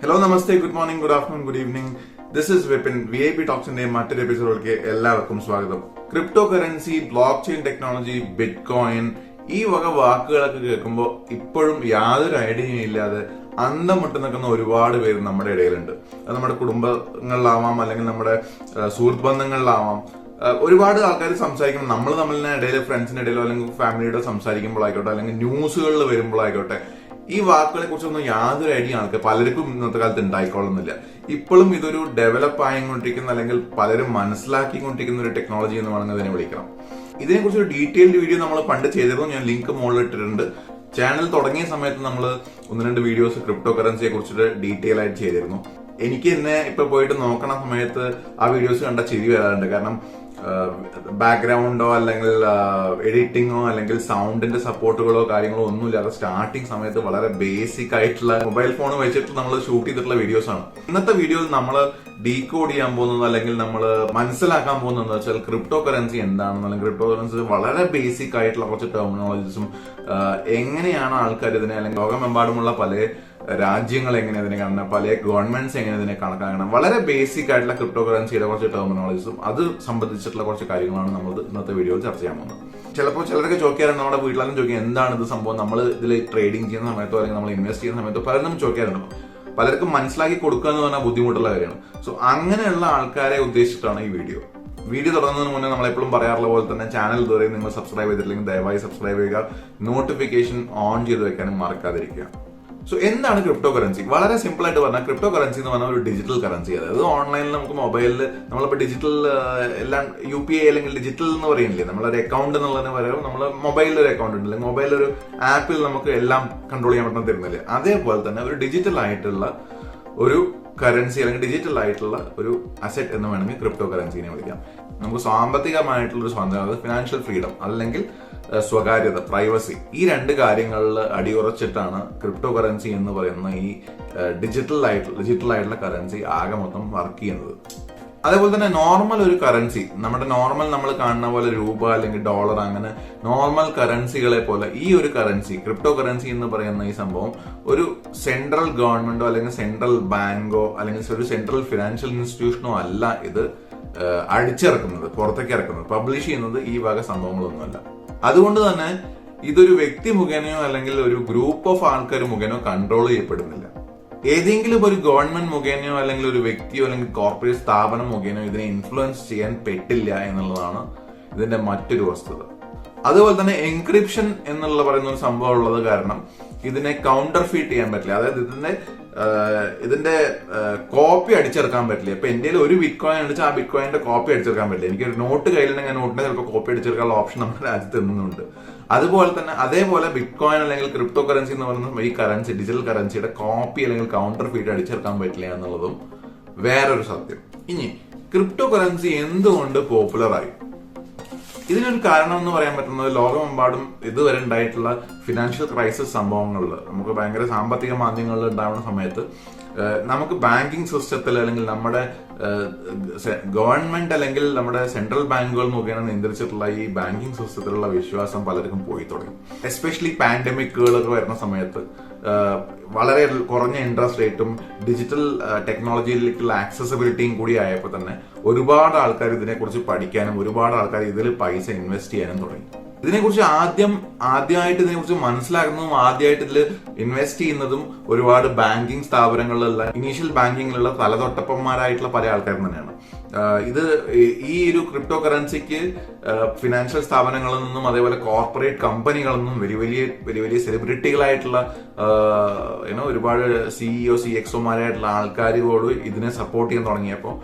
Hello, Namaste, good morning, good afternoon, good evening. This is Vipin. VIP Talks in മറ്റൊരു എപ്പിസോഡിലേക്ക് എല്ലാവർക്കും സ്വാഗതം. Crypto currency, block chain technology, bitcoin ഈ വക വാക്കുകളൊക്കെ കേൾക്കുമ്പോൾ ഇപ്പോഴും യാതൊരു ഐഡിയയും ഇല്ലാതെ അന്തം മുട്ട് നിൽക്കുന്ന ഒരുപാട് പേര് നമ്മുടെ ഇടയിലുണ്ട്. അത് നമ്മുടെ കുടുംബങ്ങളിലാവാം, അല്ലെങ്കിൽ നമ്മുടെ സുഹൃത്ത് ബന്ധങ്ങളിലാവാം. ഒരുപാട് ആൾക്കാർ സംസാരിക്കണം, നമ്മൾ തമ്മിലിന് ഇടയിൽ, ഫ്രണ്ട്സിന്റെ ഇടയിലോ അല്ലെങ്കിൽ ഫാമിലിയുടെ സംസാരിക്കുമ്പോഴായിക്കോട്ടെ, അല്ലെങ്കിൽ ന്യൂസുകളിൽ വരുമ്പോഴായിക്കോട്ടെ, ഈ വാക്കുകളെ കുറിച്ചൊന്നും യാതൊരു ഐഡിയ ആൾക്കാർ പലർക്കും ഇന്നത്തെ കാലത്ത് ഉണ്ടായിക്കൊള്ളുന്നില്ല. ഇപ്പോഴും ഇതൊരു ഡെവലപ്പ് ആയിക്കൊണ്ടിരിക്കുന്ന, അല്ലെങ്കിൽ പലരും മനസ്സിലാക്കിക്കൊണ്ടിരിക്കുന്ന ഒരു ടെക്നോളജി എന്ന് വേണമെങ്കിൽ അതിനെ വിളിക്കണം. ഇതിനെക്കുറിച്ച് ഒരു ഡീറ്റെയിൽഡ് വീഡിയോ നമ്മൾ പണ്ട് ചെയ്തിരുന്നു. ഞാൻ ലിങ്ക് മുകളിൽ ഇട്ടിട്ടുണ്ട്. ചാനൽ തുടങ്ങിയ സമയത്ത് നമ്മൾ 1-2 വീഡിയോസ് ക്രിപ്റ്റോ കറൻസിയെ കുറിച്ചിട്ട് ഡീറ്റെയിൽ ആയിട്ട് ചെയ്തിരുന്നു. എനിക്ക് എന്നെ ഇപ്പൊ പോയിട്ട് നോക്കണ സമയത്ത് ആ വീഡിയോസ് കണ്ട ചിരി വരാറുണ്ട്. കാരണം ബാക്ക്ഗ്രൗണ്ടോ അല്ലെങ്കിൽ എഡിറ്റിങ്ങോ അല്ലെങ്കിൽ സൗണ്ടിന്റെ സപ്പോർട്ടുകളോ കാര്യങ്ങളോ ഒന്നുമില്ലാതെ സ്റ്റാർട്ടിങ് സമയത്ത് വളരെ ബേസിക് ആയിട്ടുള്ള മൊബൈൽ ഫോൺ വെച്ചിട്ട് നമ്മൾ ഷൂട്ട് ചെയ്തിട്ടുള്ള വീഡിയോസ് ആണ്. ഇന്നത്തെ വീഡിയോയിൽ നമ്മൾ ഡീകോഡ് ചെയ്യാൻ പോകുന്നത്, അല്ലെങ്കിൽ നമ്മൾ മനസ്സിലാക്കാൻ പോകുന്നത് വെച്ചാൽ ക്രിപ്റ്റോ കറൻസി എന്താണെന്ന്, അല്ലെങ്കിൽ ക്രിപ്റ്റോ കറൻസി വളരെ ബേസിക് ആയിട്ടുള്ള കുറച്ച് ടെർമിനോളജീസും എങ്ങനെയാണ് ആൾക്കാർ ഇതിനെ, അല്ലെങ്കിൽ ലോകമെമ്പാടുമുള്ള പല രാജ്യങ്ങൾ എങ്ങനെ ഇതിനെ കാണണം, പല ഗവൺമെന്റ്സ് എങ്ങനെ ഇതിനെ കണക്കാക്കണം, വളരെ ബേസിക് ആയിട്ടുള്ള ക്രിപ്റ്റോ കറൻസിയുടെ കുറച്ച് ടെർമിനോളജീസും അത് സംബന്ധിച്ചിട്ടുള്ള കുറച്ച് കാര്യങ്ങളാണ് നമ്മൾ ഇന്നത്തെ വീഡിയോയിൽ ചർച്ച ചെയ്യാൻ പോകുന്നത്. ചിലപ്പോൾ ചിലരൊക്കെ ചോദിക്കാറുണ്ട്, നമ്മുടെ വീട്ടിലെല്ലാം ചോദിക്കുക എന്താണ് ഇത് സംഭവം, നമ്മൾ ഇതിൽ ട്രേഡിംഗ് ചെയ്യുന്ന സമയത്തോ അല്ലെങ്കിൽ നമ്മൾ ഇൻവെസ്റ്റ് ചെയ്യുന്ന സമയത്തോ പലരും ചോദിക്കാറുണ്ട്. പലർക്കും മനസ്സിലാക്കി കൊടുക്കുക എന്ന് പറഞ്ഞാൽ ബുദ്ധിമുട്ടുള്ള കാര്യമാണ്. സോ അങ്ങനെയുള്ള ആൾക്കാരെ ഉദ്ദേശിച്ചിട്ടാണ് ഈ വീഡിയോ തുടങ്ങുന്നതിന് മുന്നേ നമ്മളെപ്പോഴും പറയാറുള്ള പോലെ തന്നെ ചാനൽ ഇതുവരെ നിങ്ങൾ സബ്സ്ക്രൈബ് ചെയ്തിട്ടില്ലെങ്കിൽ ദയവായി സബ്സ്ക്രൈബ് ചെയ്യുക, നോട്ടിഫിക്കേഷൻ ഓൺ ചെയ്ത് വെക്കാനും മറക്കാതിരിക്കുക. സോ എന്താണ് ക്രിപ്റ്റോ കറൻസി? വളരെ സിമ്പിൾ ആയിട്ട് പറഞ്ഞാൽ ക്രിപ്റ്റോ കറൻസി എന്ന് പറഞ്ഞാൽ ഒരു ഡിജിറ്റൽ കറൻസി. അതായത് ഓൺലൈനിൽ നമുക്ക് മൊബൈലിൽ നമ്മളിപ്പോൾ ഡിജിറ്റൽ എല്ലാം UPI അല്ലെങ്കിൽ ഡിജിറ്റൽ എന്ന് പറയുന്നില്ലേ, നമ്മളൊരു അക്കൗണ്ട് എന്നുള്ളതിന് പകരം നമ്മൾ മൊബൈലിൽ ഒരു അക്കൗണ്ട് ഉണ്ട്, അല്ലെങ്കിൽ മൊബൈലൊരു ആപ്പിൽ നമുക്ക് എല്ലാം കൺട്രോൾ ചെയ്യാൻ പറ്റുന്ന തരുന്നില്ലേ, അതേപോലെ തന്നെ ഒരു ഡിജിറ്റൽ ആയിട്ടുള്ള ഒരു കറൻസി അല്ലെങ്കിൽ ഡിജിറ്റൽ ആയിട്ടുള്ള ഒരു അസെറ്റ് എന്ന് വേണമെങ്കിൽ ക്രിപ്റ്റോ കറൻസിനെ വിളിക്കാം. നമുക്ക് സാമ്പത്തികമായിട്ടുള്ള ഒരു സ്വാതന്ത്ര്യം, അതായത് ഫിനാൻഷ്യൽ ഫ്രീഡം അല്ലെങ്കിൽ സ്വകാര്യത, പ്രൈവസി, ഈ 2 കാര്യങ്ങളിൽ അടിയുറച്ചിട്ടാണ് ക്രിപ്റ്റോ കറൻസി എന്ന് പറയുന്ന ഈ ഡിജിറ്റൽ ആയിട്ടുള്ള കറൻസി ആകെ മൊത്തം വർക്ക് ചെയ്യുന്നത്. അതേപോലെ തന്നെ നോർമൽ ഒരു കറൻസി, നമ്മുടെ നോർമൽ നമ്മൾ കാണുന്ന പോലെ രൂപ അല്ലെങ്കിൽ ഡോളർ, അങ്ങനെ നോർമൽ കറൻസികളെ പോലെ ഈ ഒരു കറൻസി, ക്രിപ്റ്റോ കറൻസി എന്ന് പറയുന്ന ഈ സംഭവം ഒരു സെൻട്രൽ ഗവൺമെന്റോ അല്ലെങ്കിൽ സെൻട്രൽ ബാങ്കോ അല്ലെങ്കിൽ ഒരു സെൻട്രൽ ഫിനാൻഷ്യൽ ഇൻസ്റ്റിറ്റ്യൂഷനോ അല്ല ഇത് അടിച്ചിറക്കുന്നത്, പുറത്തേക്ക് ഇറക്കുന്നത്, പബ്ലിഷ് ചെയ്യുന്നത് ഈ വക സംഭവങ്ങളൊന്നുമല്ല. അതുകൊണ്ട് തന്നെ ഇതൊരു വ്യക്തി മുഖേനയോ അല്ലെങ്കിൽ ഒരു ഗ്രൂപ്പ് ഓഫ് ആൾക്കാർ മുഖേനയോ കൺട്രോൾ ചെയ്യപ്പെടുന്നില്ല. ഏതെങ്കിലും ഒരു ഗവൺമെന്റ് മുഖേനയോ അല്ലെങ്കിൽ ഒരു വ്യക്തിയോ അല്ലെങ്കിൽ കോർപ്പറേറ്റ് സ്ഥാപനം മുഖേനയോ ഇതിനെ ഇൻഫ്ലുവൻസ് ചെയ്യാൻ പറ്റില്ല എന്നുള്ളതാണ് ഇതിന്റെ മറ്റൊരു വസ്തുത. അതുപോലെ തന്നെ എൻക്രിപ്ഷൻ എന്നുള്ള പറയുന്ന ഒരു സംഭവം ഉള്ളത് കാരണം ഇതിനെ കൗണ്ടർ ഫീറ്റ് ചെയ്യാൻ പറ്റില്ല. അതായത് ഇതിന്റെ കോപ്പി അടിച്ചെടുക്കാൻ പറ്റില്ല. ഇപ്പൊ എന്റെ ഒരു ബിറ്റ്കോയിൻ അടിച്ചാൽ ആ ബിറ്റ്കോയിന്റെ കോപ്പി അടിച്ചെടുക്കാൻ പറ്റില്ല. എനിക്കൊരു നോട്ട് കയ്യിലുണ്ടെങ്കിൽ നോട്ടിന്റെ ചിലപ്പോൾ കോപ്പി അടിച്ചെടുക്കാനുള്ള ഓപ്ഷൻ നമ്മുടെ രാജ്യത്ത് എന്നുണ്ട്. അതേപോലെ ബിറ്റ്കോയിൻ അല്ലെങ്കിൽ ക്രിപ്റ്റോ കറൻസി എന്ന് പറയുന്ന ഈ കറൻസി, ഡിജിറ്റൽ കറൻസിയുടെ കോപ്പി അല്ലെങ്കിൽ കൗണ്ടർ ഫീറ്റ് അടിച്ചെടുക്കാൻ പറ്റില്ല എന്നുള്ളതും വേറൊരു സത്യം. ഇനി ക്രിപ്റ്റോ കറൻസി എന്തുകൊണ്ട് പോപ്പുലർ ആയി? ഇതിനൊരു കാരണം എന്ന് പറയാൻ പറ്റുന്നത് ലോകമെമ്പാടും ഇതുവരെ ഉണ്ടായിട്ടുള്ള ഫിനാൻഷ്യൽ ക്രൈസിസ് സംഭവങ്ങളിൽ, നമുക്ക് ഭയങ്കര സാമ്പത്തിക മാന്ദ്യങ്ങളിൽ ഉണ്ടാവുന്ന സമയത്ത് നമുക്ക് ബാങ്കിങ് സിസ്റ്റത്തിൽ അല്ലെങ്കിൽ നമ്മുടെ ഗവൺമെന്റ് അല്ലെങ്കിൽ നമ്മുടെ സെൻട്രൽ ബാങ്കുകൾ മുഖേന നിയന്ത്രിച്ചിട്ടുള്ള ഈ ബാങ്കിങ് സിസ്റ്റത്തിലുള്ള വിശ്വാസം പലർക്കും പോയി തുടങ്ങി. എസ്പെഷ്യലി പാൻഡമിക്കുകളൊക്കെ വരുന്ന സമയത്ത് വളരെ കുറഞ്ഞ ഇൻട്രസ്റ്റ് റേറ്റും ഡിജിറ്റൽ ടെക്നോളജിയിലേക്കുള്ള ആക്സസിബിലിറ്റിയും കൂടി ആയപ്പോൾ തന്നെ ഒരുപാട് ആൾക്കാർ ഇതിനെക്കുറിച്ച് പഠിക്കാനും ഒരുപാട് ആൾക്കാർ ഇതിൽ പൈസ ഇൻവെസ്റ്റ് ചെയ്യാനും തുടങ്ങി. ഇതിനെക്കുറിച്ച് ആദ്യമായിട്ട് ഇതിനെക്കുറിച്ച് മനസ്സിലാക്കുന്നതും ആദ്യമായിട്ട് ഇതിൽ ഇൻവെസ്റ്റ് ചെയ്യുന്നതും ഒരുപാട് ബാങ്കിങ് സ്ഥാപനങ്ങളിലുള്ള, ഇനീഷ്യൽ ബാങ്കിങ്ങിലുള്ള തലതൊട്ടപ്പന്മാരായിട്ടുള്ള പല ആൾക്കാരും തന്നെയാണ്. ഈ ഒരു ക്രിപ്റ്റോ കറൻസിക്ക് ഫിനാൻഷ്യൽ സ്ഥാപനങ്ങളിൽ നിന്നും അതേപോലെ കോർപ്പറേറ്റ് കമ്പനികളിൽ നിന്നും വലിയ വലിയ സെലിബ്രിറ്റികളായിട്ടുള്ള ഒരുപാട് CEO CXOമാരായിട്ടുള്ള ആൾക്കാരോട് ഇതിനെ സപ്പോർട്ട് ചെയ്യാൻ തുടങ്ങിയപ്പോൾ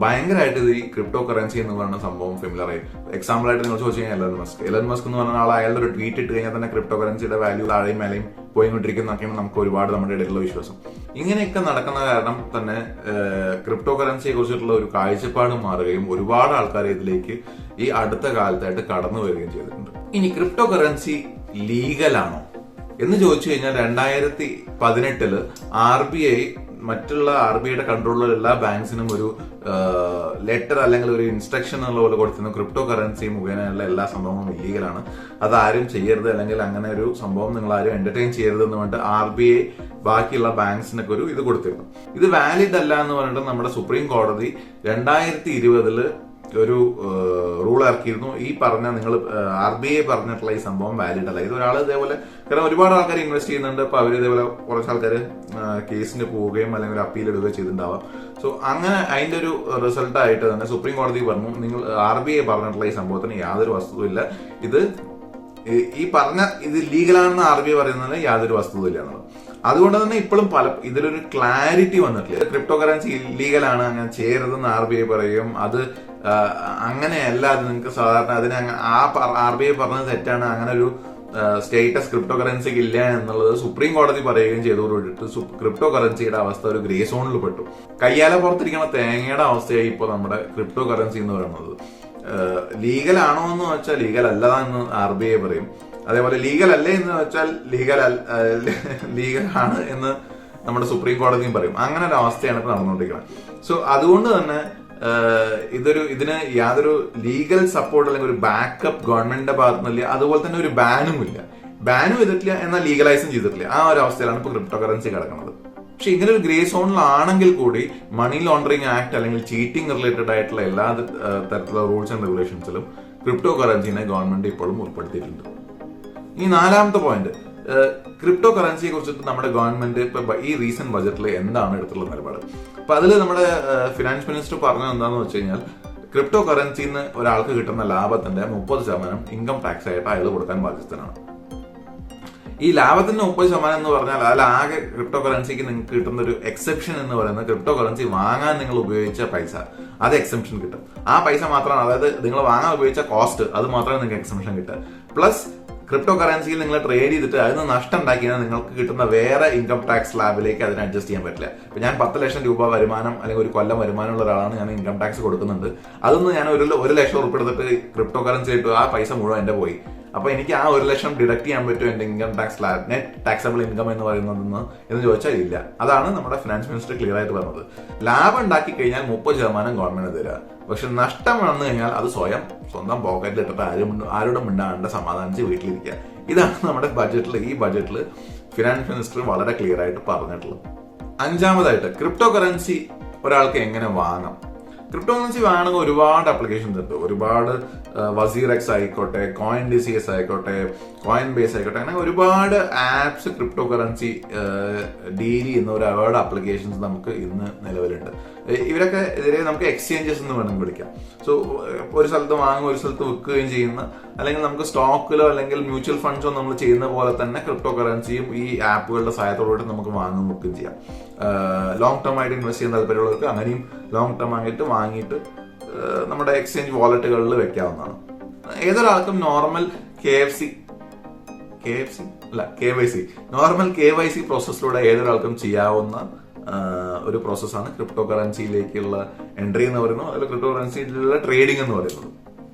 ഭയങ്കരമായിട്ട് ഈ ക്രിപ്റ്റോ കറൻസി എന്ന് പറയുന്ന സംഭവം ഫെമിലർ ആയി. എക്സാമ്പിൾ ആയിട്ട് നിങ്ങൾ ചോദിച്ചു കഴിഞ്ഞാൽ എലൻ മസ്ക് എന്ന് പറഞ്ഞ ആൾ അയാളുടെ ഒരു ട്വീറ്റ് ഇട്ട് കഴിഞ്ഞാൽ തന്നെ ക്രിപ്റ്റോ കറൻസിയുടെ വാല്യൂ താഴെയും മേലെയും പോയിക്കൊണ്ടിരിക്കുന്നതൊക്കെയാണ് നമുക്ക് ഒരുപാട് നമ്മുടെ ഇടയിലുള്ള വിശ്വാസം. ഇങ്ങനെയൊക്കെ നടക്കുന്ന കാരണം തന്നെ ക്രിപ്റ്റോ കറൻസിയെ കുറിച്ചിട്ടുള്ള ഒരു കാഴ്ചപ്പാട് മാറുകയും ഒരുപാട് ആൾക്കാർ ഇതിലേക്ക് ഈ അടുത്ത കാലത്തായിട്ട് കടന്നു വരികയും ചെയ്തിട്ടുണ്ട്. ഇനി ക്രിപ്റ്റോ കറൻസി ലീഗലാണോ എന്ന് ചോദിച്ചു കഴിഞ്ഞാൽ 2018 RBI മറ്റുള്ള RBIയുടെ കൺട്രോളിലുള്ള എല്ലാ ബാങ്ക്സിനും ഒരു ലെറ്റർ അല്ലെങ്കിൽ ഒരു ഇൻസ്ട്രക്ഷൻ എന്നുള്ള പോലെ കൊടുത്തിരുന്നു. ക്രിപ്റ്റോ കറൻസി മുഖേനയുള്ള എല്ലാ സംഭവങ്ങളും ഇല്ലീഗലാണ്, അതാരും ചെയ്യരുത്, അല്ലെങ്കിൽ അങ്ങനെ ഒരു സംഭവം നിങ്ങൾ ആരും എന്റർടൈൻ ചെയ്യരുത് എന്ന് പറഞ്ഞിട്ട് RBI ബാക്കിയുള്ള ബാങ്ക്സിനൊക്കെ ഒരു ഇത് കൊടുത്തിരുന്നു. ഇത് വാലിഡ് അല്ല എന്ന് പറഞ്ഞിട്ട് നമ്മുടെ സുപ്രീം കോടതി 2020 ഒരു റൂൾ ഇറക്കിയിരുന്നു. ഈ പറഞ്ഞ നിങ്ങൾ RBI പറഞ്ഞിട്ടുള്ള ഈ സംഭവം വാലിഡ് അല്ല. ഇത് ഒരാൾ ഇതേപോലെ, കാരണം ഒരുപാട് ആൾക്കാർ ഇൻവെസ്റ്റ് ചെയ്യുന്നുണ്ട്. അപ്പൊ അവർ ഇതേപോലെ കുറച്ച് ആൾക്കാർ കേസിന് പോവുകയും അല്ലെങ്കിൽ അപ്പീൽ ഇടുകയോ ചെയ്തിട്ടുണ്ടാവാം. സോ അങ്ങനെ അതിന്റെ ഒരു റിസൾട്ട് ആയിട്ട് തന്നെ സുപ്രീം കോടതി പറഞ്ഞു, നിങ്ങൾ RBI പറഞ്ഞിട്ടുള്ള ഈ സംഭവത്തിന് യാതൊരു വസ്തുതയില്ല, ഇത് ഈ പറഞ്ഞ ഇത് ലീഗലാണെന്ന് RBI പറയുന്നതിന് യാതൊരു വസ്തുതയില്ല. അതുകൊണ്ട് തന്നെ ഇപ്പോഴും ഇതിലൊരു ക്ലാരിറ്റി വന്നിട്ടില്ല. ക്രിപ്റ്റോ കറൻസി ഇല്ലീഗലാണ്, അങ്ങനെ ചെയ്യരുതെന്ന് RBI പറയും. അത് അങ്ങനെയല്ല, അത് നിങ്ങൾക്ക് സാധാരണ അതിന് RBI പറഞ്ഞത് തെറ്റാണ്, അങ്ങനെ ഒരു സ്റ്റേറ്റസ് ക്രിപ്റ്റോ കറൻസിക്ക് ഇല്ല എന്നുള്ളത് സുപ്രീം കോടതി പറയുകയും ചെയ്തതോടുകൂടിയിട്ട് ക്രിപ്റ്റോ കറൻസിയുടെ അവസ്ഥ ഒരു ഗ്രേ സോണിൽ പെട്ടു. കയ്യാല പുറത്തിരിക്കുന്ന തേങ്ങയുടെ അവസ്ഥയായി ഇപ്പോൾ നമ്മുടെ ക്രിപ്റ്റോ കറൻസി എന്ന് പറയുന്നത്. ലീഗൽ ആണോ എന്ന് വെച്ചാൽ ലീഗൽ അല്ല എന്ന് RBI പറയും. അതേപോലെ ലീഗൽ അല്ലേ എന്ന് വെച്ചാൽ ലീഗൽ ആണ് എന്ന് നമ്മുടെ സുപ്രീം കോടതിയും പറയും. അങ്ങനെ ഒരു അവസ്ഥയാണ് ഇപ്പൊ നടന്നുകൊണ്ടിരിക്കുന്നത്. സോ അതുകൊണ്ട് തന്നെ ഇതിന് യാതൊരു ലീഗൽ സപ്പോർട്ട് അല്ലെങ്കിൽ ഒരു ബാക്കപ്പ് ഗവൺമെന്റിന്റെ ഭാഗത്തുനിന്നില്ല. അതുപോലെ തന്നെ ഒരു ബാനും ഇല്ല. ബാനും ചെയ്തിട്ടില്ല, എന്നാൽ ലീഗലൈസും ചെയ്തിട്ടില്ല. ആ ഒരു അവസ്ഥയിലാണ് ഇപ്പൊ ക്രിപ്റ്റോ കറൻസി കിടക്കുന്നത്. പക്ഷെ ഇങ്ങനെ ഒരു ഗ്രേ സോണിലാണെങ്കിൽ കൂടി മണി ലോണ്ടറിംഗ് ആക്ട് അല്ലെങ്കിൽ ചീറ്റിംഗ് റിലേറ്റഡ് ആയിട്ടുള്ള എല്ലാ തരത്തിലുള്ള റൂൾസ് ആൻഡ് റെഗുലേഷൻസിലും ക്രിപ്റ്റോ കറൻസിനെ ഗവൺമെന്റ് ഇപ്പോഴും ഉൾപ്പെടുത്തിയിട്ടുണ്ട്. ഈ 4ാമത്തെ പോയിന്റ്, ക്രിപ്റ്റോ കറൻസിയെ കുറിച്ചിട്ട് നമ്മുടെ ഗവൺമെന്റ് ഇപ്പൊ ഈ റീസെന്റ് ബജറ്റിൽ എന്താണ് എടുത്തുള്ള നിലപാട്. അപ്പൊ അതിൽ നമ്മുടെ ഫിനാൻസ് മിനിസ്റ്റർ പറഞ്ഞത് എന്താണെന്ന് വെച്ച് കഴിഞ്ഞാൽ, ക്രിപ്റ്റോ കറൻസിയിൽ നിന്ന് ഒരാൾക്ക് കിട്ടുന്ന ലാഭത്തിന്റെ 30% ഇൻകം ടാക്സ് ആയിട്ട് അയാൾ കൊടുക്കാൻ ബാധ്യസ്ഥനാണ്. ഈ ലാഭത്തിന്റെ 30% എന്ന് പറഞ്ഞാൽ അതിലാകെ ക്രിപ്റ്റോ കറൻസിക്ക് നിങ്ങൾക്ക് കിട്ടുന്ന ഒരു എക്സെപ്ഷൻ എന്ന് പറയുന്നത് ക്രിപ്റ്റോ കറൻസി വാങ്ങാൻ നിങ്ങൾ ഉപയോഗിച്ച പൈസ, അത് എക്സെപ്ഷൻ കിട്ടും. ആ പൈസ മാത്രമാണ്, അതായത് നിങ്ങൾ വാങ്ങാൻ ഉപയോഗിച്ച കോസ്റ്റ്, അത് മാത്രമേ നിങ്ങൾക്ക് എക്സെപ്ഷൻ കിട്ടുക. പ്ലസ് ക്രിപ്റ്റോ കറൻസിയിൽ നിങ്ങൾ ട്രേഡ് ചെയ്തിട്ട് അതിന് നഷ്ടം ഉണ്ടാക്കിയാൽ നിങ്ങൾക്ക് കിട്ടുന്ന വേറെ ഇൻകം ടാക്സ് സ്ലാബിലേക്ക് അതിനെ അഡ്ജസ്റ്റ് ചെയ്യാൻ പറ്റില്ല. ഇപ്പൊ ഞാൻ 10 ലക്ഷം രൂപ വരുമാനം അല്ലെങ്കിൽ ഒരു കൊല്ലം വരുമാനമുള്ള ഒരാളാണ്, ഞാൻ ഇൻകം ടാക്സ് കൊടുക്കുന്നുണ്ട്. അതൊന്ന് ഞാൻ 1 ലക്ഷം ഉറുപ്പിക എടുത്തിട്ട് ക്രിപ്റ്റോ കറൻസി ആയിട്ട് ആ പൈസ മുഴുവൻ എന്റെ പോയി. അപ്പൊ എനിക്ക് ആ 1 ലക്ഷം ഡിഡക്ട് ചെയ്യാൻ പറ്റും എന്റെ income tax slab, net taxable income എന്ന് പറയുന്നതെന്ന് എന്ന് ചോദിച്ചാൽ ഇല്ല. അതാണ് നമ്മുടെ ഫിനാൻസ് മിനിസ്റ്റർ ക്ലിയർ ആയിട്ട് പറഞ്ഞത്. ലാഭം ഉണ്ടാക്കി കഴിഞ്ഞാൽ 30% ഗവൺമെന്റ് തരിക, പക്ഷെ നഷ്ടം വന്നു കഴിഞ്ഞാൽ അത് സ്വന്തം പോക്കറ്റിൽ ഇട്ടിട്ട് ആരോടും മിണ്ടാണ്ട് സമാധാനിച്ച് വീട്ടിലിരിക്കുക. ഇതാണ് നമ്മുടെ ഈ ബജറ്റിൽ ഫിനാൻസ് മിനിസ്റ്റർ വളരെ ക്ലിയർ ആയിട്ട് പറഞ്ഞിട്ടുള്ളത്. 5ാമതായിട്ട്, ക്രിപ്റ്റോ കറൻസി ഒരാൾക്ക് എങ്ങനെ വാങ്ങാം. ക്രിപ്റ്റോ കറൻസി വാങ്ങണമെങ്കിൽ ഒരുപാട് ആപ്ലിക്കേഷൻസ് ഉണ്ട്. ഒരുപാട് wazirx ആയിക്കോട്ടെ, CoinDCS ആയിക്കോട്ടെ, Coinbase ആയിക്കോട്ടെ, അങ്ങനെ ഒരുപാട് ആപ്സ് ക്രിപ്റ്റോ കറൻസി ഡീൽ ചെയ്യുന്ന ഒരുപാട് ആപ്ലിക്കേഷൻസ് നമുക്ക് ഇന്ന് നിലവിലുണ്ട്. ഇവരൊക്കെ എതിരെ നമുക്ക് എക്സ്ചേഞ്ചസ് എന്ന് വേണമെങ്കിൽ വിളിക്കാം. സോ ഒരു സ്ഥലത്ത് വാങ്ങുകയും ഒരു സ്ഥലത്ത് വിൽക്കുകയും ചെയ്യുന്ന, അല്ലെങ്കിൽ നമുക്ക് സ്റ്റോക്കിലോ അല്ലെങ്കിൽ മ്യൂച്വൽ ഫണ്ട്സോ നമ്മൾ ചെയ്യുന്ന പോലെ തന്നെ ക്രിപ്റ്റോ കറൻസിയും ഈ ആപ്പുകളുടെ സഹായത്തോടെ നമുക്ക് വാങ്ങുകയും വിൽക്കുകയും ചെയ്യാം. ലോങ് ടേം ആയിട്ട് ഇൻവെസ്റ്റ് ചെയ്യാൻ താല്പര്യമുള്ളവർക്ക് അങ്ങനെയും ലോങ് ടേം ആയിട്ട് വാങ്ങിയിട്ട് നമ്മുടെ എക്സ്ചേഞ്ച് വാലറ്റുകളിൽ വെക്കാവുന്നതാണ്. ഏതൊരാൾക്കും നോർമൽ നോർമൽ KYC പ്രോസസ്സിലൂടെ ഏതൊരാൾക്കും ചെയ്യാവുന്ന ഒരു പ്രോസസ്സാണ് ക്രിപ്റ്റോ കറൻസിയിലേക്കുള്ള എൻട്രി എന്ന് പറയുന്നത്, അല്ലെങ്കിൽ ക്രിപ്റ്റോ കറൻസിയിലുള്ള ട്രേഡിംഗ് എന്ന് പറയുന്നത്.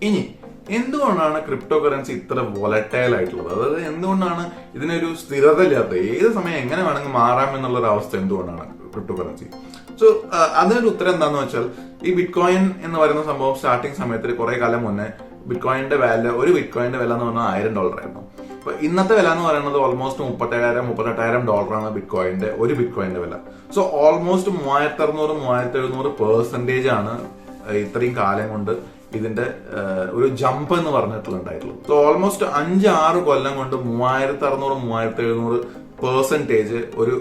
ഇനി എന്തുകൊണ്ടാണ് ക്രിപ്റ്റോ കറൻസി ഇത്ര വോളറ്റൈൽ ആയിട്ടുള്ളത്? അതായത് എന്തുകൊണ്ടാണ് ഇതിനൊരു സ്ഥിരത ഇല്ലാത്ത, ഏത് സമയം എങ്ങനെ വേണമെങ്കിൽ മാറാം എന്നുള്ളൊരു അവസ്ഥ എന്തുകൊണ്ടാണ് ക്രിപ്റ്റോ കറൻസി? സോ അതിനൊരു ഉത്തരം എന്താന്ന് വെച്ചാൽ, ഈ ബിറ്റ്കോയിൻ എന്ന് പറയുന്ന സംഭവം സ്റ്റാർട്ടിങ് സമയത്ത് കുറെ കാലം മുന്നേ ബിറ്റ്കോയിന്റെ ഒരു ബിറ്റ്കോയിന്റെ വില എന്ന് പറഞ്ഞാൽ $1000 ആയിരുന്നു. അപ്പൊ ഇന്നത്തെ വില എന്ന് പറയുന്നത് ഓൾമോസ്റ്റ് $37,000 ബിറ്റ്കോയിന്റെ ഒരു ബിറ്റ്കോയിന്റെ വില. സോ ഓൾമോസ്റ്റ് 3600-3700% ആണ് ഇത്രയും കാലം കൊണ്ട് ഇതിന്റെ ഒരു ജമ്പ് എന്ന് പറഞ്ഞിട്ടുണ്ടായിട്ടുള്ളൂ. സോ ഓൾമോസ്റ്റ് 5-6 കൊല്ലം കൊണ്ട് 3600-3700%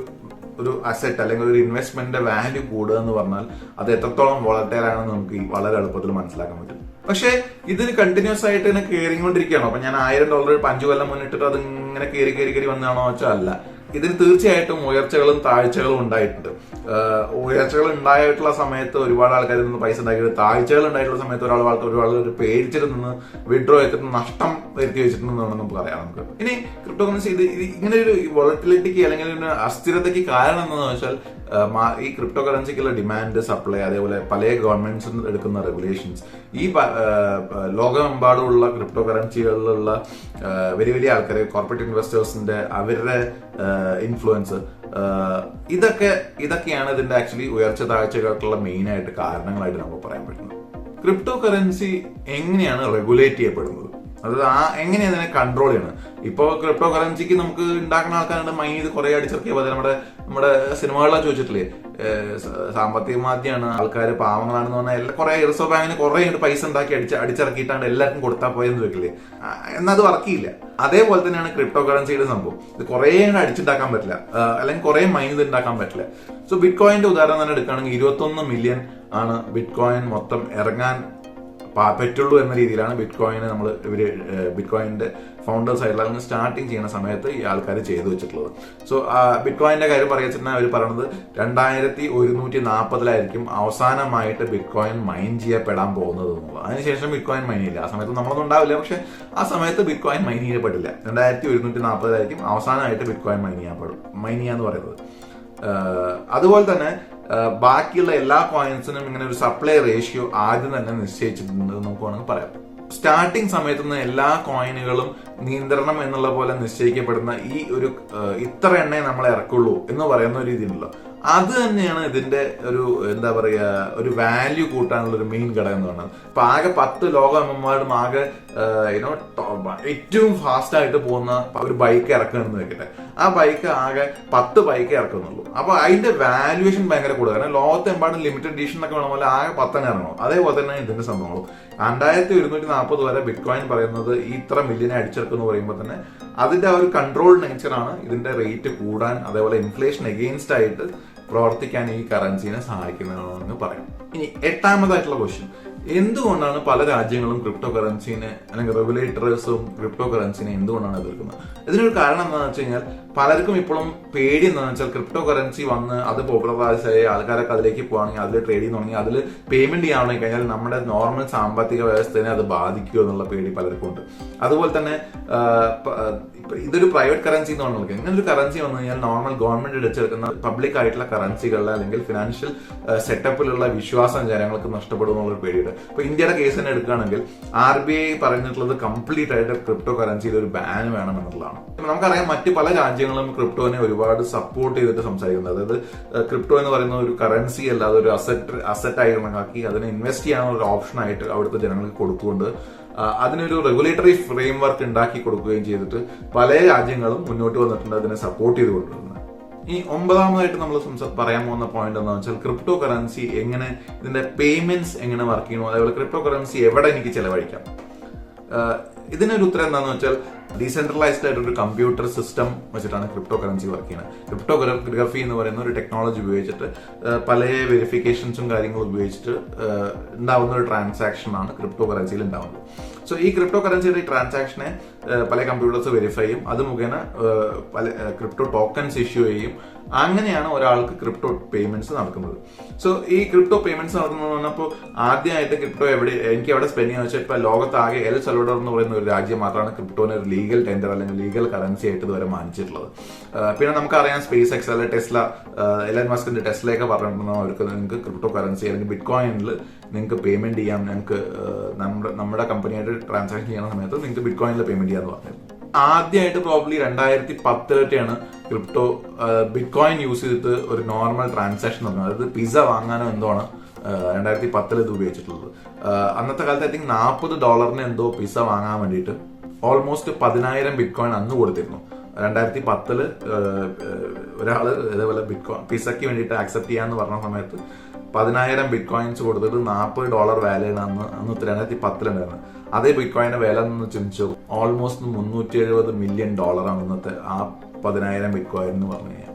ഒരു അസറ്റ് അല്ലെങ്കിൽ ഒരു ഇൻവെസ്റ്റ്മെന്റിന്റെ വാല്യൂ കൂടുക എന്ന് പറഞ്ഞാൽ അത് എത്രത്തോളം വോളറ്റൈൽ ആണെന്ന് നമുക്ക് വളരെ എളുപ്പത്തിൽ മനസ്സിലാക്കാൻ പറ്റും. പക്ഷെ ഇതിന് കണ്ടിന്യൂസ് ആയിട്ട് ഇങ്ങനെ കയറിക്കൊണ്ടിരിക്കുകയാണോ? അപ്പൊ ഞാൻ $1000 5 കൊല്ലം മുന്നിട്ടിട്ട് അത് ഇങ്ങനെ കയറി വന്നാണോ വെച്ചാൽ അല്ല. ഇതിന് തീർച്ചയായിട്ടും ഉയർച്ചകളും താഴ്ചകളും ഉണ്ടായിട്ടുണ്ട്. ഉയർച്ചകൾ ഉണ്ടായിട്ടുള്ള സമയത്ത് ഒരുപാട് ആൾക്കാർ നിന്ന് പൈസ ഉണ്ടാക്കിയിട്ട്, താഴ്ചകൾ ഉണ്ടായിട്ടുള്ള സമയത്ത് ഒരാൾ പേടിച്ചിട്ട് നിന്ന് വിഡ്രോ ചെയ്തിട്ട് നഷ്ടം വരുത്തി വെച്ചിട്ടുണ്ടെന്നാണ് നമുക്ക് പറയാം. നമുക്ക് ഇനി ക്രിപ്റ്റോ കറൻസി ഇത് ഇങ്ങനെ ഒരു വോളറ്റിലിറ്റിക്ക് അല്ലെങ്കിൽ അസ്ഥിരതയ്ക്ക് കാരണം എന്താണെന്ന് വെച്ചാൽ, ഈ ക്രിപ്റ്റോ കറൻസിക്കുള്ള ഡിമാൻഡ്, സപ്ലൈ, അതേപോലെ പല ഗവൺമെന്റ്സ് എടുക്കുന്ന റെഗുലേഷൻസ്, ഈ ലോകമെമ്പാടുമുള്ള ക്രിപ്റ്റോ കറൻസികളിലുള്ള വലിയ വലിയ ആൾക്കാർ, കോർപ്പറേറ്റ് ഇൻവെസ്റ്റേഴ്സിന്റെ അവരുടെ ഇൻഫ്ലുവൻസ്, ഇതൊക്കെയാണ് ഇതിന്റെ ആക്ച്വലി ഉയർച്ച താഴ്ചകൾക്കുള്ള മെയിൻ ആയിട്ട് കാരണങ്ങളായിട്ട് നമുക്ക് പറയാൻ പറ്റുന്നത്. ക്രിപ്റ്റോ കറൻസി എങ്ങനെയാണ് റെഗുലേറ്റ് ചെയ്യപ്പെടുന്നത്? അത് എങ്ങനെ അതിനെ കൺട്രോൾ ചെയ്യണം. ഇപ്പോൾ ക്രിപ്റ്റോ കറൻസിക്ക് നമുക്ക് ഉണ്ടാക്കുന്ന ആൾക്കാരുണ്ട്, മൈൻ ചെയ്ത് കുറെ അടിച്ചിറക്കിയ പോലെ നമ്മുടെ സിനിമകളിലാണ് ചോദിച്ചിട്ടില്ലേ, സാമ്പത്തിക മാധ്യമാണ്, ആൾക്കാർ പാവങ്ങളാണെന്ന് പറഞ്ഞാൽ കുറെ റിസർവ് ബാങ്കിന് കുറെ പൈസ ഉണ്ടാക്കി അടിച്ചിറക്കിയിട്ടാണ് എല്ലാവർക്കും കൊടുത്താൽ പോയെന്ന് വെക്കില്ലേ, എന്നാൽ അത് വർക്കിയില്ല. അതേപോലെ തന്നെയാണ് ക്രിപ്റ്റോ കറൻസിയുടെ സംഭവം. ഇത് കുറെ അടിച്ചുണ്ടാക്കാൻ പറ്റില്ല, അല്ലെങ്കിൽ കുറെ മൈൻ ചെയ്ത് ഉണ്ടാക്കാൻ പറ്റില്ല. സോ ബിറ്റ് കോയിന്റെ ഉദാഹരണം തന്നെ എടുക്കുകയാണെങ്കിൽ 21 മില്യൺ ആണ് ബിറ്റ് കോയിൻ മൊത്തം ഇറങ്ങാൻ പറ്റുള്ളൂ എന്ന രീതിയിലാണ് ബിറ്റ് കോയിനെ ബിറ്റ് കോയിന്റെ ഫൗണ്ടേഴ്സ് ആയിട്ടുള്ള അല്ലെങ്കിൽ സ്റ്റാർട്ടിങ് ചെയ്യുന്ന സമയത്ത് ഈ ആൾക്കാർ ചെയ്തു വെച്ചിട്ടുള്ളത്. സോ ബിറ്റ് കോയിന്റെ കാര്യം പറയുകയെന്ന് അവർ പറയുന്നത് 2140 അവസാനമായിട്ട് ബിറ്റ് കോയിൻ മൈൻ ചെയ്യപ്പെടാൻ പോകുന്നത് എന്നുള്ളത്. അതിനുശേഷം ബിറ്റ് കോയിൻ മൈൻ ചെയ്യില്ല. ആ സമയത്ത് നമ്മളൊന്നും ഉണ്ടാവില്ല, പക്ഷെ ആ സമയത്ത് ബിറ്റ് കോയിൻ മൈൻ ചെയ്യപ്പെടില്ല. 2140 അവസാനമായിട്ട് ബിറ്റ് കോയിൻ മൈൻ ചെയ്യാന്ന് പറയുന്നത്. അതുപോലെ തന്നെ ബാക്കിയുള്ള എല്ലാ കോയിൻസിനും ഇങ്ങനെ ഒരു സപ്ലൈ റേഷ്യോ ആദ്യം തന്നെ നിശ്ചയിച്ചിട്ടുണ്ട് നമുക്ക് വേണമെങ്കിൽ പറയാം. സ്റ്റാർട്ടിങ് സമയത്ത് നിന്ന് എല്ലാ കോയിനുകളും നിയന്ത്രണം എന്നുള്ള പോലെ നിശ്ചയിക്കപ്പെടുന്ന ഈ ഒരു ഇത്ര എണ്ണയെ നമ്മൾ ഇറക്കുള്ളൂ എന്ന് പറയുന്ന ഒരു രീതിയിലുണ്ടല്ലോ, അത് തന്നെയാണ് ഇതിന്റെ ഒരു എന്താ പറയാ ഒരു വാല്യൂ കൂട്ടാനുള്ള ഒരു മെയിൻ ഘടകം എന്ന് പറയുന്നത്. ഇപ്പൊ ആകെ 10 ലോകമെമ്പാടും ആകെ ഏറ്റവും ഫാസ്റ്റ് ആയിട്ട് പോകുന്ന ഒരു ബൈക്ക് ഇറക്കണമെന്ന് വെക്കട്ടെ, ആ ബൈക്ക് ആകെ 10 ബൈക്ക് ഇറക്കുന്നുള്ളൂ. അപ്പൊ അതിന്റെ വാല്യുവേഷൻ ഭയങ്കര കൂടുതൽ. കാരണം ലോകത്തെമ്പാടും ലിമിറ്റഡ് എഡിഷൻ എന്നൊക്കെ വേണം പോലെ ആകെ 10 ഇറങ്ങും. അതേപോലെ തന്നെ ഇതിന്റെ സംഭവങ്ങളും 2140 വരെ ബിറ്റ് കോയിൻ പറയുന്നത് ഈ ഇത്ര മില്യനെ അടിച്ചെടുക്കുന്നു പറയുമ്പോൾ തന്നെ അതിന്റെ ആ ഒരു കൺട്രോൾ നേച്ചറാണ് ഇതിന്റെ റേറ്റ് കൂടാൻ, അതേപോലെ ഇൻഫ്ലേഷൻ എഗെയിൻസ്റ്റ് ആയിട്ട് പ്രവർത്തിക്കാൻ ഈ കറൻസിനെ സഹായിക്കുന്നതെന്ന് പറയാം. ഇനി 8ാമതായിട്ടുള്ള ക്വസ്റ്റ്യൻ, എന്തുകൊണ്ടാണ് പല രാജ്യങ്ങളും ക്രിപ്റ്റോ കറൻസിനെ അല്ലെങ്കിൽ റെഗുലേറ്റേഴ്സും ക്രിപ്റ്റോ കറൻസിനെ എന്തുകൊണ്ടാണ് എതിർക്കുന്നത്? ഇതിനൊരു കാരണം എന്താണെന്ന് വെച്ച് കഴിഞ്ഞാൽ പലർക്കും ഇപ്പോഴും പേടി എന്താണെന്ന് വെച്ചാൽ ക്രിപ്റ്റോ കറൻസി വന്ന് അത് പോപ്പുലറൈസ് ആയി ആൾക്കാരൊക്കെ അതിലേക്ക് പോകുകയാണെങ്കിൽ, അതിൽ ട്രേഡ് ചെയ്യുന്ന തുടങ്ങി, അതിൽ പേയ്മെന്റ് ചെയ്യാണെങ്കിൽ കഴിഞ്ഞാൽ നമ്മുടെ നോർമൽ സാമ്പത്തിക വ്യവസ്ഥയെ അത് ബാധിക്കുമോ എന്നുള്ള പേടി പലർക്കും ഉണ്ട്. അതുപോലെ തന്നെ ഇതൊരു പ്രൈവറ്റ് കറൻസി എന്ന് പറഞ്ഞാൽ ഇങ്ങനെ ഒരു കറൻസി വന്നു കഴിഞ്ഞാൽ നോർമൽ ഗവൺമെന്റ് അടിച്ചെടുക്കുന്ന പബ്ലിക് ആയിട്ടുള്ള കറൻസികളിലെ അല്ലെങ്കിൽ ഫിനാൻഷ്യൽ സെറ്റപ്പിലുള്ള വിശ്വാസം ജനങ്ങൾക്ക് നഷ്ടപ്പെടും എന്നുള്ളൊരു പേടിയുണ്ട്. ഇപ്പൊ ഇന്ത്യയുടെ കേസ് തന്നെ എടുക്കുകയാണെങ്കിൽ RBI പറഞ്ഞിട്ടുള്ളത് കംപ്ലീറ്റ് ആയിട്ട് ക്രിപ്റ്റോ കറൻസിയിൽ ഒരു ബാൻ വേണം എന്നുള്ളതാണ്. നമുക്കറിയാം മറ്റ് പല രാജ്യങ്ങളും ക്രിപ്റ്റോനെ ഒരുപാട് സപ്പോർട്ട് ചെയ്തിട്ട് സംസാരിക്കുന്നത്. അതായത് ക്രിപ്റ്റോ എന്ന് പറയുന്ന ഒരു കറൻസി അല്ല, അതൊരു അസറ്റ് ആയി കണക്കാക്കി അതിനെ ഇൻവെസ്റ്റ് ചെയ്യാനുള്ള ഒരു ഓപ്ഷൻ ആയിട്ട് അവിടുത്തെ ജനങ്ങൾക്ക് കൊടുത്തുകൊണ്ട് അതിനൊരു റെഗുലേറ്ററി ഫ്രെയിം വർക്ക് ഉണ്ടാക്കി കൊടുക്കുകയും ചെയ്തിട്ട് പല രാജ്യങ്ങളും മുന്നോട്ട് വന്നിട്ടുണ്ട് അതിനെ സപ്പോർട്ട് ചെയ്ത് കൊണ്ടുവരുന്നത്. ഈ 9ാമതായിട്ട് നമ്മൾ പറയാൻ പോകുന്ന പോയിന്റ് എന്താണെന്ന് വെച്ചാൽ ക്രിപ്റ്റോ കറൻസി എങ്ങനെ ഇതിന്റെ പേയ്മെന്റ്സ് എങ്ങനെ വർക്ക് ചെയ്യണോ, അതേപോലെ ക്രിപ്റ്റോ കറൻസി എവിടെ എനിക്ക് ചെലവഴിക്കാം. ഇതിനൊരു ഉത്തരം എന്താണെന്ന് വെച്ചാൽ ഡീസെൻട്രലൈസ്ഡ് ആയിട്ട് ഒരു കമ്പ്യൂട്ടർ സിസ്റ്റം വെച്ചിട്ടാണ് ക്രിപ്റ്റോ കറൻസി വർക്ക് ചെയ്യുന്നത്. ക്രിപ്റ്റോഗ്രഫി എന്ന് പറയുന്ന ഒരു ടെക്നോളജി ഉപയോഗിച്ചിട്ട് പല വെരിഫിക്കേഷൻസും കാര്യങ്ങളും ഉപയോഗിച്ചിട്ട് ഉണ്ടാവുന്ന ഒരു ട്രാൻസാക്ഷൻ ആണ് ക്രിപ്റ്റോ കറൻസിയിൽ ഉണ്ടാവുന്നത്. സോ ഈ ക്രിപ്റ്റോ കറൻസിയുടെ ട്രാൻസാക്ഷനെ പല കമ്പ്യൂട്ടേഴ്സ് വെരിഫൈ ചെയ്യും, അത് മുഖേന പല ക്രിപ്റ്റോ ടോക്കൺസ് ഇഷ്യൂ ചെയ്യും. അങ്ങനെയാണ് ഒരാൾക്ക് ക്രിപ്റ്റോ പേയ്മെന്റ്സ് നടക്കുന്നത്. സോ ഈ ക്രിപ്റ്റോ പേയ്മെന്റ്സ് നടക്കുന്നത് പറഞ്ഞപ്പോൾ ആദ്യമായിട്ട് ക്രിപ്റ്റോ എനിക്ക് എവിടെ സ്പെൻഡ് ചെയ്യാന്ന് വെച്ചാൽ ഇപ്പൊ ലോകത്താകെ എൽ സൽവഡോർ എന്ന് പറയുന്ന ഒരു രാജ്യം മാത്രമാണ് ക്രിപ്റ്റോനെ ഒരു ലീഗൽ ടെൻഡർ അല്ലെങ്കിൽ ലീഗൽ കറൻസി ആയിട്ട് ഇതുവരെ മാനിച്ചിട്ടുള്ളത്. പിന്നെ നമുക്കറിയാം സ്പേസ് എക്സ് അല്ലെങ്കിൽ ടെസ്ല, എലൻ മസ്കിന്റെ ടെസ്ലയൊക്കെ പറഞ്ഞിട്ടുണ്ടോ അവർക്ക് നിങ്ങൾക്ക് ക്രിപ്റ്റോ കറൻസി അല്ലെങ്കിൽ ബിറ്റ് കോയിനിൽ നിങ്ങൾക്ക് പേയ്മെന്റ് ചെയ്യാം, നിങ്ങൾക്ക് നമ്മുടെ കമ്പനിയായിട്ട് ട്രാൻസാക്ഷൻ ചെയ്യുന്ന സമയത്ത് നിങ്ങൾക്ക് ബിറ്റ് കോയിനിൽ പേയ്മെന്റ് ചെയ്യാന്ന് പറഞ്ഞിരുന്നു. ആദ്യമായിട്ട് probably 2010 crypto bit coin use ചെയ്തിട്ട് ഒരു നോർമൽ ട്രാൻസാക്ഷൻ നടന്നത്. അതായത് പിസ്സ വാങ്ങാനോ എന്തോണ് 2010 ഇത് ഉപയോഗിച്ചിട്ടുള്ളത്. അന്നത്തെ കാലത്ത് ഐ തിങ്ക് $40 എന്തോ പിസ്സ വാങ്ങാൻ വേണ്ടിയിട്ട് ഓൾമോസ്റ്റ് 10,000 ബിറ്റ് കോയിൻ അന്ന് കൊടുത്തിരുന്നു. 2010 ഒരാള് ഇതേപോലെ ബിറ്റ് കോയിൻ പിസ്സയ്ക്ക് വേണ്ടിയിട്ട് ആക്സെപ്റ്റ് ചെയ്യാന്ന് പറഞ്ഞ സമയത്ത് 10,000 ബിറ്റ് കോയിൻസ് കൊടുത്തിട്ട് $40 വാല്യൂ ആണ് അന്ന് 2010 ഉണ്ടായിരുന്നത്. അതേ ബിറ്റ് കോയിന്റെ വില എന്ന് ചിന്തിച്ചു ഓൾമോസ്റ്റ് $370 മില്യൺ ആണ് ഇന്നത്തെ ആ 10,000 ബിറ്റ് കോയിൻ എന്ന് പറഞ്ഞു കഴിഞ്ഞാൽ.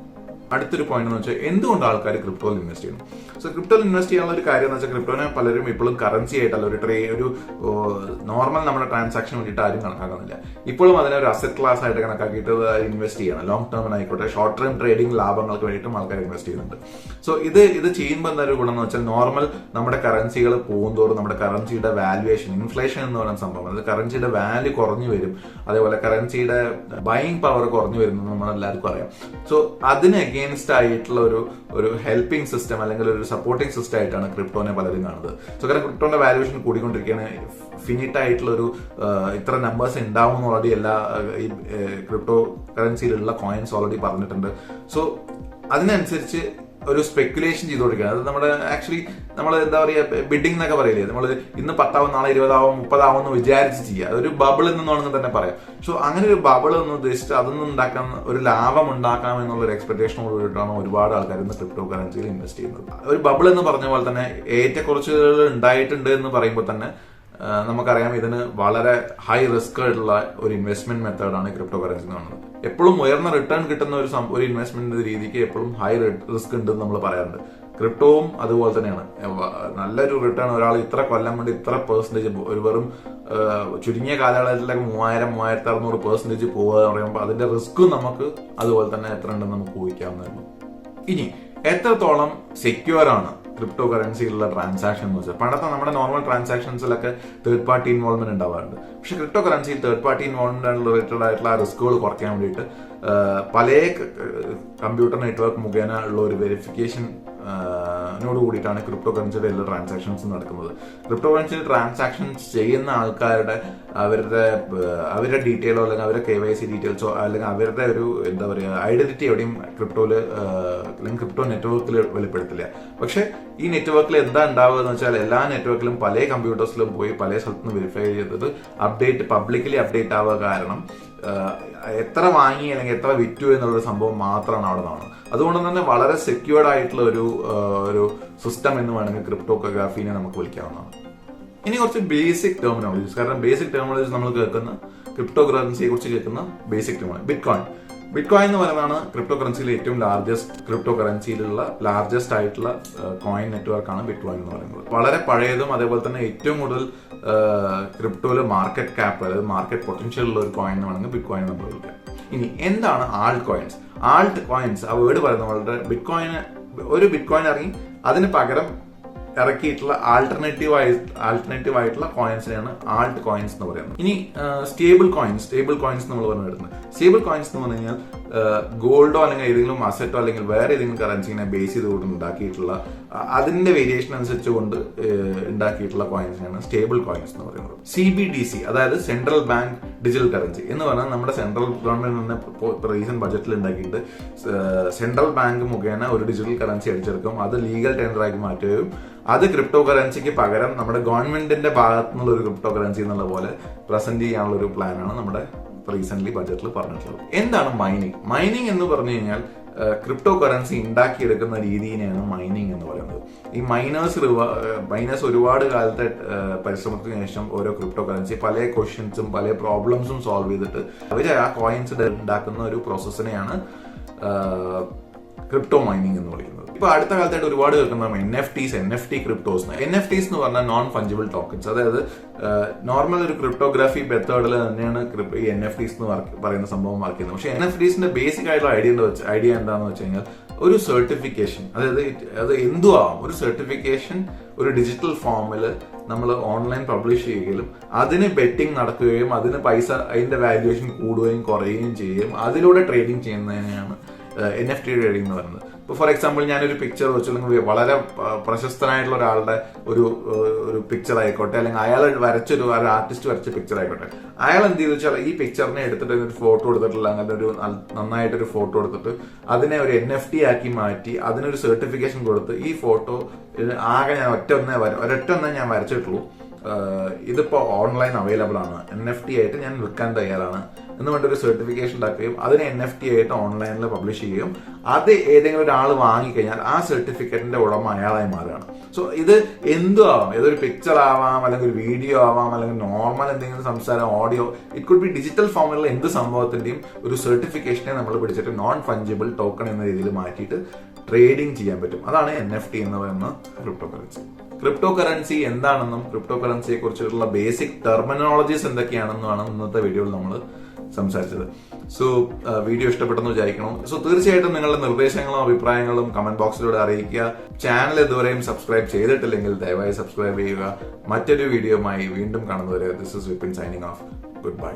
അടുത്തൊരു പോയിന്റ് എന്ന് വെച്ചാൽ എന്തുകൊണ്ട് ആൾക്കാർ ക്രിപ്റ്റോയിൽ ഇൻവെസ്റ്റ് ചെയ്യണം. സോ ക്രിപ്റ്റോയിൽ ഇൻവെസ്റ്റ് ചെയ്യാനുള്ള ഒരു കാര്യം എന്ന് വെച്ചാൽ ക്രിപ്റ്റോനെ പലരും ഇപ്പോഴും കറൻസി ആയിട്ടല്ല ഒരു നോർമൽ നമ്മുടെ ട്രാൻസാക്ഷൻ വേണ്ടിയിട്ട് ആരും കണക്കാക്കുന്നില്ല. ഇപ്പോഴും അതിനെ ഒരു അസറ്റ് ക്ലാസ് ആയിട്ട് കണക്കാക്കിയിട്ട് ഇൻവെസ്റ്റ് ചെയ്യണം. ലോങ് ടേമിനായിക്കോട്ടെ ഷോർട്ട് ടേം ട്രേഡിംഗ് ലാഭങ്ങൾക്ക് വേണ്ടിയിട്ടും ആൾക്കാർ ഇൻവെസ്റ്റ് ചെയ്യുന്നുണ്ട്. സോ ഇത് ചെയ്യുമ്പോൾ എന്താ ഒരു ഗുണം എന്ന് വെച്ചാൽ നോർമൽ നമ്മുടെ കറൻസികൾ പോകുന്തോറും നമ്മുടെ കറൻസിയുടെ വാല്യുവേഷൻ ഇൻഫ്ലേഷൻ എന്ന് പറയുന്ന സംഭവം, അത് കറൻസിയുടെ വാല്യൂ കുറഞ്ഞു വരും, അതേപോലെ കറൻസിയുടെ ബൈയിങ് പവർ കുറഞ്ഞു വരുന്നത് നമ്മളെല്ലാവർക്കും അറിയാം. സോ അതിന് അഗെയിൻസ്റ്റ് ആയിട്ടുള്ള ഒരു ഹെൽപ്പിംഗ് സിസ്റ്റം അല്ലെങ്കിൽ ഒരു സപ്പോർട്ടിംഗ് സിസ്റ്റം ആയിട്ടാണ് ക്രിപ്റ്റോനെ പലരും കാണുന്നത്. സോ കാരണം ക്രിപ്റ്റോന്റെ വാല്യുവേഷൻ കൂടിക്കൊണ്ടിരിക്കുകയാണ്. ഫിനിറ്റ് ആയിട്ടുള്ള ഇത്ര നമ്പേഴ്സ് ഉണ്ടാവും ഓൾറെഡി എല്ലാ ഈ ക്രിപ്റ്റോ കറൻസിയിലുള്ള കോയിൻസ് ഓൾറെഡി പറഞ്ഞിട്ടുണ്ട്. സോ അതിനനുസരിച്ച് ഒരു സ്പെക്കുലേഷൻ ചെയ്തുകൊണ്ടിരിക്കുക. അത് നമ്മുടെ ആക്ച്വലി നമ്മൾ എന്താ പറയുക, ബിഡിംഗ് എന്നൊക്കെ പറയില്ലേ, നമ്മൾ ഇന്ന് 10 നാളെ 20 30 എന്ന് വിചാരിച്ച് ചെയ്യുക. അതൊരു ബബിൾ എന്ന് വേണമെങ്കിൽ തന്നെ പറയാം. സോ അങ്ങനെ ഒരു ബബിൾ എന്ന് ഉദ്ദേശിച്ച് അതൊന്നും ഉണ്ടാക്കാൻ, ഒരു ലാഭം ഉണ്ടാക്കാം എന്നുള്ളൊരു എക്സ്പെക്ടേഷനോട് കൂടിയിട്ടാണ് ഒരുപാട് ആൾക്കാർ ഇന്ന് ക്രിപ്റ്റോ കറൻസിയിൽ ഇൻവെസ്റ്റ് ചെയ്യുന്നത്. ഒരു ബബിൾ എന്ന് പറഞ്ഞ പോലെ തന്നെ ഏറ്റക്കുറച്ചുകൾ ഉണ്ടായിട്ടുണ്ട് എന്ന് പറയുമ്പോൾ തന്നെ നമുക്കറിയാം ഇതിന് വളരെ ഹൈ റിസ്ക് ആയിട്ടുള്ള ഒരു ഇൻവെസ്റ്റ്മെന്റ് മെത്തേഡാണ് ക്രിപ്റ്റോ കറൻസി എന്ന് പറയുന്നത്. എപ്പോഴും ഉയർന്ന റിട്ടേൺ കിട്ടുന്ന ഒരു ഇൻവെസ്റ്റ്മെന്റ് രീതിക്ക് എപ്പോഴും ഹൈ റിസ്ക് ഉണ്ടെന്ന് നമ്മൾ പറയാറുണ്ട്. ക്രിപ്റ്റോവും അതുപോലെ തന്നെയാണ്. നല്ലൊരു റിട്ടേൺ ഒരാൾ ഇത്ര കൊല്ലം കൊണ്ട് ഇത്ര പെർസെന്റേജ്, ഒരു വെറും ചുരുങ്ങിയ കാലയളവിലേക്ക് 3600% പോവുക എന്ന് പറയുമ്പോൾ അതിന്റെ റിസ്ക്കും നമുക്ക് അതുപോലെ തന്നെ എത്ര ഉണ്ടെന്ന് നമുക്ക് ഊഹിക്കാവുന്നതാണ്. ഇനി എത്രത്തോളം സെക്യൂർ ആണ് ക്രിപ്റ്റോ കറൻസിയിലുള്ള ട്രാൻസാക്ഷൻ എന്ന് വെച്ചാൽ, പണ്ടത്തെ നമ്മുടെ നോർമൽ ട്രാൻസാക്ഷൻസിലൊക്കെ തേർഡ് പാർട്ടി ഇൻവോൾവ്മെന്റ് ഉണ്ടാവാറുണ്ട്. പക്ഷെ ക്രിപ്റ്റോ കറൻസിയിൽ തേർഡ് പാർട്ടി ഇൻവോൾവ്മെന്റ് റിലേറ്റഡ് ആയിട്ടുള്ള റിസ്കുകൾ കുറയ്ക്കാൻ വേണ്ടിയിട്ട് പല കമ്പ്യൂട്ടർ നെറ്റ്വർക്ക് മുഖേന ഉള്ള ഒരു വെരിഫിക്കേഷൻ നോട് കൂടിയിട്ടാണ് ക്രിപ്റ്റോ കറൻസിയുടെ എല്ലാ ട്രാൻസാക്ഷൻസും നടക്കുന്നത്. ക്രിപ്റ്റോ കറൻസിയിൽ ട്രാൻസാക്ഷൻസ് ചെയ്യുന്ന ആൾക്കാരുടെ അവരുടെ ഡീറ്റെയിലോ അല്ലെങ്കിൽ അവരുടെ KYC ഡീറ്റെയിൽസോ അല്ലെങ്കിൽ അവരുടെ ഒരു എന്താ പറയുക ഐഡന്റിറ്റി എവിടെയും ക്രിപ്റ്റോയില് അല്ലെങ്കിൽ ക്രിപ്റ്റോ നെറ്റ്വർക്കിൽ വെളിപ്പെടുത്തില്ല. പക്ഷെ ഈ നെറ്റ്വർക്കിൽ എന്താ ഉണ്ടാവുക എന്ന് വെച്ചാൽ, എല്ലാ നെറ്റ്വർക്കിലും പല കമ്പ്യൂട്ടേഴ്സിലും പോയി പല സ്ഥലത്തുനിന്ന് വെരിഫൈ ചെയ്തത് പബ്ലിക്കലി അപ്ഡേറ്റ് ആവുക കാരണം എത്ര വാങ്ങി അല്ലെങ്കിൽ എത്ര വിറ്റു എന്നുള്ളൊരു സംഭവം മാത്രമാണ് അവിടെ നടന്നത്. അതുകൊണ്ട് തന്നെ വളരെ സെക്യൂർഡ് ആയിട്ടുള്ള ഒരു സിസ്റ്റം എന്ന് വേണമെങ്കിൽ ക്രിപ്റ്റോഗ്രാഫീനെ നമുക്ക് വിളിക്കാവുന്നതാണ്. ഇനി കുറച്ച് ബേസിക് ടെർമിനോളജീസ്, കാരണം ബേസിക് ടെർമിനോളജീസ് നമ്മൾ കേൾക്കുന്ന ക്രിപ്റ്റോ കറൻസിയെ കുറിച്ച് കേൾക്കുന്ന ബേസിക് ടെർമിനോളജി. ബിറ്റ്കോയിൻ എന്ന് പറയുന്നതാണ് ക്രിപ്റ്റോ കറൻസിയിലെ ഏറ്റവും ക്രിപ്റ്റോ കറൻസിയിലുള്ള ലാർജസ്റ്റ് ആയിട്ടുള്ള കോയിൻ നെറ്റ്വർക്കാണ് ബിറ്റ്കോയിൻ എന്ന് പറയുന്നത്. വളരെ പഴയതും അതേപോലെ തന്നെ ഏറ്റവും കൂടുതൽ ക്രിപ്റ്റോയില് മാർക്കറ്റ് ക്യാപ്പ്, അതായത് മാർക്കറ്റ് പൊട്ടൻഷ്യൽ ഉള്ള ഒരു കോയിൻ എന്ന് വേണമെങ്കിൽ ബിറ്റ്കോയിൻ നമ്മൾ വിളിക്കാം. ഇനി എന്താണ് ആൾട്ട് കോയിൻസ്? ആൾട്ട് കോയിൻസ് ആ വേർഡ് പറയുന്ന പോലെ ഒരു ബിറ്റ്കോയിൻ ഇറങ്ങി അതിന് പകരം ഇറക്കിയിട്ടുള്ള ആൾട്ടർനേറ്റീവ് ആയിട്ടുള്ള കോയിൻസിനെയാണ് ആൾട്ട് കോയിൻസ് എന്ന് പറയുന്നത്. ഇനി സ്റ്റേബിൾ കോയിൻസ് നമ്മൾ പറഞ്ഞു വരുന്നത്. സ്റ്റേബിൾ കോയിൻസ് എന്ന് പറഞ്ഞു കഴിഞ്ഞാൽ ഗോൾഡോ അല്ലെങ്കിൽ ഏതെങ്കിലും അസറ്റോ അല്ലെങ്കിൽ വേറെ ഏതെങ്കിലും കറൻസിനെ ബേസ് ചെയ്തുകൊണ്ട് ഉണ്ടാക്കിയിട്ടുള്ള അതിന്റെ വേരിയേഷൻ അനുസരിച്ചുകൊണ്ട് ഉണ്ടാക്കിയിട്ടുള്ള കോയിൻസിനാണ് സ്റ്റേബിൾ കോയിൻസ് എന്ന് പറയുന്നത്. CBDC അതായത് സെൻട്രൽ ബാങ്ക് ഡിജിറ്റൽ കറൻസി എന്ന് പറഞ്ഞാൽ നമ്മുടെ സെൻട്രൽ ഗവൺമെന്റ് തന്നെ റീസെന്റ് ബജറ്റിൽ ഉണ്ടാക്കിയിട്ട് സെൻട്രൽ ബാങ്ക് മുഖേന ഒരു ഡിജിറ്റൽ കറൻസി അടിച്ചെടുക്കും, അത് ലീഗൽ ടെൻഡറാക്കി മാറ്റുകയും അത് ക്രിപ്റ്റോ കറൻസിക്ക് പകരം നമ്മുടെ ഗവൺമെന്റിന്റെ ഭാഗത്തു നിന്നുള്ള ഒരു ക്രിപ്റ്റോ കറൻസി എന്നുള്ള പോലെ പ്രസന്റ് ചെയ്യാനുള്ള ഒരു പ്ലാനാണ് നമ്മുടെ റീസെന്റ് ബജറ്റിൽ പറഞ്ഞിട്ടുള്ളത്. എന്താണ് മൈനിങ് എന്ന് പറഞ്ഞു കഴിഞ്ഞാൽ ക്രിപ്റ്റോ കറൻസി ഉണ്ടാക്കിയെടുക്കുന്ന രീതിയെയാണ് മൈനിങ് എന്ന് പറയുന്നത്. ഈ മൈനേഴ്സ് ഒരുപാട് കാലത്തെ പരിശ്രമത്തിന് ശേഷം ഓരോ ക്രിപ്റ്റോ കറൻസി പല ക്വസ്റ്റ്യൻസും പല പ്രോബ്ലംസും സോൾവ് ചെയ്തിട്ട് അവർ ആ കോയിൻസ് ഉണ്ടാക്കുന്ന ഒരു പ്രോസസ്സിനെയാണ് ക്രിപ്റ്റോ മൈനിങ് എന്ന് വിളിക്കുന്നത്. ഇപ്പൊ അടുത്ത കാലത്തായിട്ട് ഒരുപാട് കേൾക്കുന്ന NFT ക്രിപ്റ്റോസ്. NFTs എന്ന് പറഞ്ഞാൽ നോൺ ഫഞ്ചിബിൾ ടോക്കൺസ്. അതായത് നോർമൽ ഒരു ക്രിപ്റ്റോഗ്രാഫി മെത്തേഡിൽ തന്നെയാണ് ഈ NFTs എന്ന് പറയുന്ന സംഭവം വർക്ക് ചെയ്യുന്നത്. പക്ഷെ NFTസിന്റെ ബേസിക് ആയിട്ടുള്ള ഐഡിയ എന്താണെന്ന് വെച്ച് കഴിഞ്ഞാൽ ഒരു സർട്ടിഫിക്കേഷൻ, അതായത് അത് എന്തു ആവാം, ഒരു സർട്ടിഫിക്കേഷൻ ഒരു ഡിജിറ്റൽ ഫോമിൽ നമ്മൾ ഓൺലൈൻ പബ്ലിഷ് ചെയ്യുകയും അതിന് ബെറ്റിംഗ് നടക്കുകയും അതിന് പൈസ അതിന്റെ വാല്യുവേഷൻ കൂടുകയും കുറയുകയും ചെയ്യുകയും അതിലൂടെ ട്രേഡിംഗ് ചെയ്യുന്നതിനെയാണ് NFT ട്രേഡിംഗ് എന്ന് പറയുന്നത്. ഇപ്പൊ ഫോർ എക്സാമ്പിൾ ഞാനൊരു പിക്ചർ വെച്ചു, അല്ലെങ്കിൽ വളരെ പ്രശസ്തനായിട്ടുള്ള ഒരാളുടെ ഒരു പിക്ചർ ആയിക്കോട്ടെ, അല്ലെങ്കിൽ അയാൾ ഒരു ആർട്ടിസ്റ്റ് വരച്ച പിക്ചർ ആയിക്കോട്ടെ, അയാൾ എന്ത് ചെയ്തു വെച്ചാൽ ഈ പിക്ചറിനെ എടുത്തിട്ട് ഒരു ഫോട്ടോ എടുത്തിട്ടുള്ള അങ്ങനെ ഒരു നന്നായിട്ടൊരു ഫോട്ടോ എടുത്തിട്ട് അതിനെ ഒരു NFT ആക്കി മാറ്റി അതിനൊരു സർട്ടിഫിക്കേഷൻ കൊടുത്ത് ഈ ഫോട്ടോ ആകെ ഞാൻ ഒരൊറ്റൊന്നേ ഞാൻ വരച്ചിട്ടുള്ളൂ, ഇതിപ്പോ ഓൺലൈൻ അവൈലബിൾ ആണ്, NFT ആയിട്ട് ഞാൻ വിൽക്കാൻ തയ്യാറാണ് എന്ന് പറഞ്ഞ ഒരു സർട്ടിഫിക്കേഷൻ ഉണ്ടാക്കുകയും അതിനെ NFT ആയിട്ട് ഓൺലൈനിൽ പബ്ലിഷ് ചെയ്യുകയും അത് ഏതെങ്കിലും ഒരാൾ വാങ്ങിക്കഴിഞ്ഞാൽ ആ സർട്ടിഫിക്കറ്റിന്റെ ഉടമ അയാളായി മാറുകയാണ്. സോ ഇത് എന്തും ആവാം, ഏതൊരു പിക്ചർ ആവാം, അല്ലെങ്കിൽ ഒരു വീഡിയോ ആവാം, അല്ലെങ്കിൽ നോർമൽ എന്തെങ്കിലും സംസാരം, audio, it could be digital ഫോമിലുള്ള എന്ത് സംഭവത്തിന്റെയും ഒരു സർട്ടിഫിക്കേഷനെ നമ്മൾ പിടിച്ചിട്ട് നോൺ ഫഞ്ചിബിൾ ടോക്കൺ എന്ന രീതിയിൽ മാറ്റിയിട്ട് ട്രേഡിംഗ് ചെയ്യാൻ പറ്റും. അതാണ് NFT എന്ന് പറയുന്ന ക്രിപ്റ്റോ കറൻസി. ക്രിപ്റ്റോ കറൻസി എന്താണെന്നും ക്രിപ്റ്റോ കറൻസിയെ കുറിച്ചുള്ള ബേസിക് ടെർമിനോളജീസ് എന്തൊക്കെയാണെന്നുമാണ് ഇന്നത്തെ വീഡിയോയിൽ നമ്മൾ സംസാരിച്ചത്. സോ വീഡിയോ ഇഷ്ടപ്പെട്ടെന്ന് വിചാരിക്കണം. സോ തീർച്ചയായിട്ടും നിങ്ങളുടെ നിർദ്ദേശങ്ങളും അഭിപ്രായങ്ങളും കമന്റ് ബോക്സിലൂടെ അറിയിക്കുക. ചാനൽ ഇതുവരെയും സബ്സ്ക്രൈബ് ചെയ്തിട്ടില്ലെങ്കിൽ ദയവായി സബ്സ്ക്രൈബ് ചെയ്യുക. മറ്റൊരു വീഡിയോയുമായി വീണ്ടും കാണുന്നവരെ this is Vipin signing off. Good bye.